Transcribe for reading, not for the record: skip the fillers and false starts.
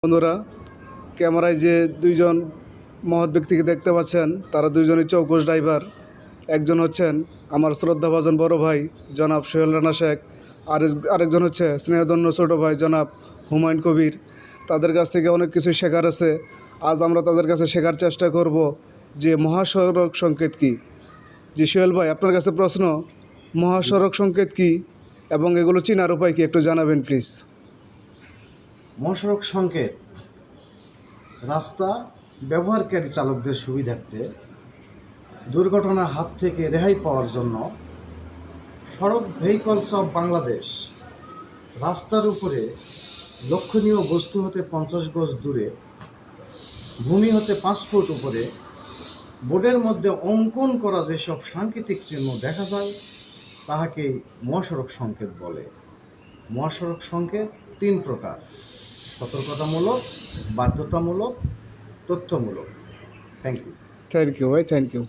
বন্ধুরা, ক্যামেরায় যে দুইজন মহৎ ব্যক্তিকে দেখতে পাচ্ছেন, তারা দুইজনই চৌকস ড্রাইভার। একজন হচ্ছেন আমার শ্রদ্ধাভাজন বড় ভাই জনাব সোহেল রানা শেখ, আরেকজন হচ্ছে স্নেহধন্য ছোট ভাই জনাব হুমায়ুন কবির। তাদের কাছ থেকে অনেক কিছু শেখার আছে। আজ আমরা তাদের কাছে শেখার চেষ্টা করব যে মহাসড়ক সংকেত কী। জি সোহেল ভাই, আপনার কাছে প্রশ্ন, মহাসড়ক সংকেত কী এবং এগুলো চেনার উপায় কি একটু জানাবেন প্লিজ। মহাসড়ক সংকেত রাস্তা ব্যবহারকারী চালকদের সুবিধার্থে দুর্ঘটনার হাত থেকে রেহাই পাওয়ার জন্য সড়ক ভেহিকলস অফ বাংলাদেশ রাস্তার উপরে লক্ষণীয় বস্তু হতে 50 গজ দূরে, ভূমি হতে 5 ফুট উপরে বোর্ডের মধ্যে অঙ্কন করা যেসব সাংকেতিক চিহ্ন দেখা যায় তাহাকে মহাসড়ক সংকেত বলে। মহাসড়ক সংকেত 3 প্রকার: সতর্কতামূলক, বাধ্যতামূলক, তথ্যমূলক। থ্যাংক ইউ থ্যাংক ইউ ভাই, থ্যাংক ইউ।